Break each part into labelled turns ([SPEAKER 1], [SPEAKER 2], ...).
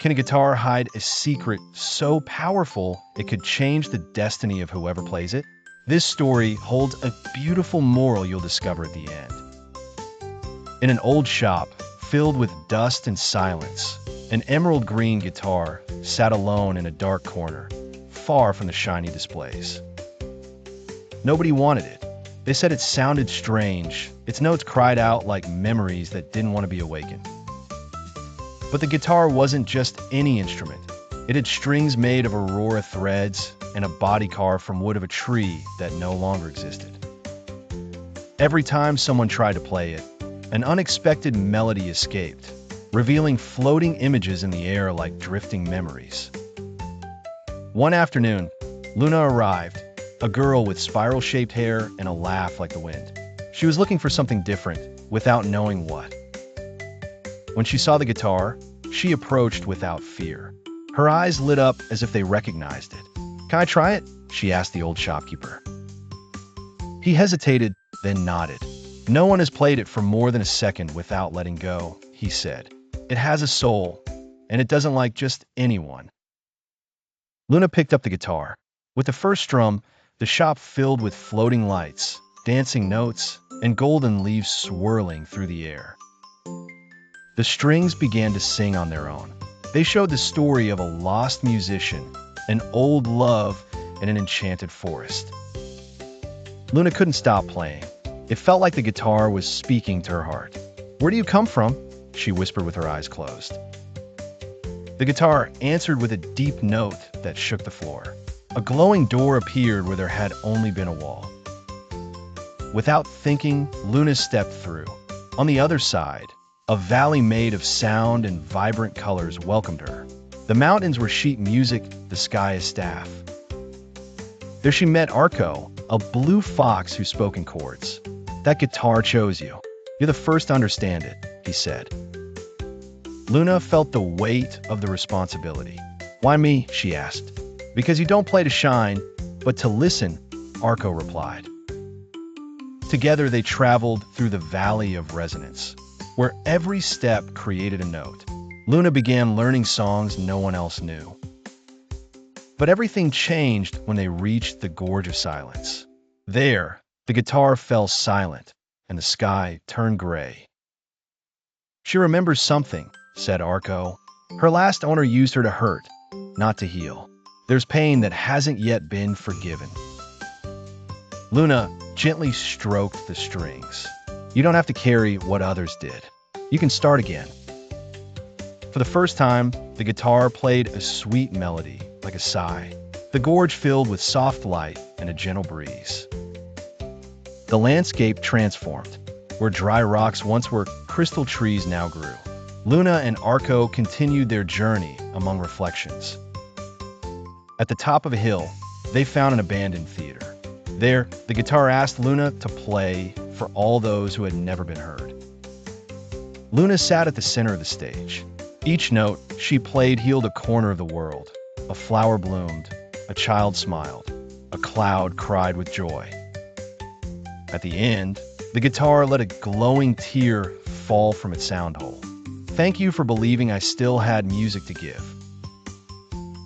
[SPEAKER 1] Can a guitar hide a secret so powerful it could change the destiny of whoever plays it? This story holds a beautiful moral you'll discover at the end. In an old shop filled with dust and silence, an emerald green guitar sat alone in a dark corner, far from the shiny displays. Nobody wanted it. They said it sounded strange. Its notes cried out like memories that didn't want to be awakened. But the guitar wasn't just any instrument. It had strings made of aurora threads and a body carved from wood of a tree that no longer existed. Every time someone tried to play it, an unexpected melody escaped, revealing floating images in the air like drifting memories. One afternoon, Luna arrived, a girl with spiral-shaped hair and a laugh like the wind. She was looking for something different, without knowing what. When she saw the guitar, she approached without fear. Her eyes lit up as if they recognized it. "Can I try it?" she asked the old shopkeeper. He hesitated, then nodded. "No one has played it for more than a second without letting go," he said. "It has a soul, and it doesn't like just anyone." Luna picked up the guitar. With the first strum, the shop filled with floating lights, dancing notes, and golden leaves swirling through the air. The strings began to sing on their own. They showed the story of a lost musician, an old love, and an enchanted forest. Luna couldn't stop playing. It felt like the guitar was speaking to her heart. "Where do you come from?" she whispered with her eyes closed. The guitar answered with a deep note that shook the floor. A glowing door appeared where there had only been a wall. Without thinking, Luna stepped through. On the other side, a valley made of sound and vibrant colors welcomed her. The mountains were sheet music, the sky a staff. There she met Arco, a blue fox who spoke in chords. "That guitar chose you. You're the first to understand it," he said. Luna felt the weight of the responsibility. "Why me?" she asked. "Because you don't play to shine, but to listen," Arco replied. Together they traveled through the Valley of Resonance, where every step created a note. Luna began learning songs no one else knew. But everything changed when they reached the Gorge of Silence. There, the guitar fell silent, and the sky turned gray. "She remembers something," said Arco. "Her last owner used her to hurt, not to heal. There's pain that hasn't yet been forgiven." Luna gently stroked the strings. "You don't have to carry what others did. You can start again." For the first time, the guitar played a sweet melody, like a sigh. The gorge filled with soft light and a gentle breeze. The landscape transformed. Where dry rocks once were, crystal trees now grew. Luna and Arco continued their journey among reflections. At the top of a hill, they found an abandoned theater. There, the guitar asked Luna to play for all those who had never been heard. Luna sat at the center of the stage. Each note she played healed a corner of the world. A flower bloomed, a child smiled, a cloud cried with joy. At the end, the guitar let a glowing tear fall from its sound hole. "Thank you for believing I still had music to give."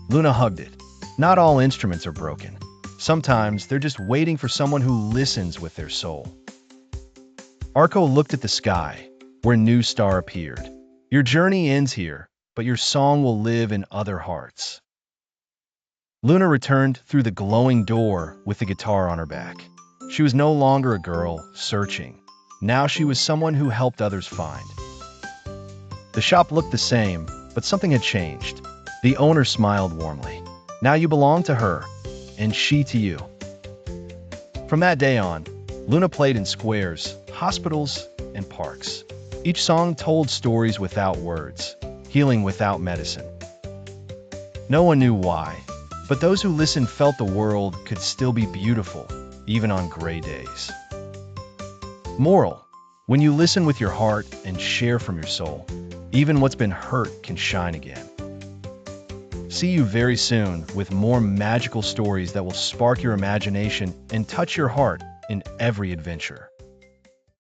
[SPEAKER 1] Luna hugged it. Not all instruments are broken. Sometimes they're just waiting for someone who listens with their soul. Arco looked at the sky, where a new star appeared. "Your journey ends here, but your song will live in other hearts." Luna returned through the glowing door with the guitar on her back. She was no longer a girl searching. Now she was someone who helped others find. The shop looked the same, but something had changed. The owner smiled warmly. "Now you belong to her, and she to you." From that day on, Luna played in squares, hospitals, and parks. Each song told stories without words, healing without medicine. No one knew why, but those who listened felt the world could still be beautiful, even on gray days. Moral: when you listen with your heart and share from your soul, even what's been hurt can shine again. See you very soon with more magical stories that will spark your imagination and touch your heart in every adventure.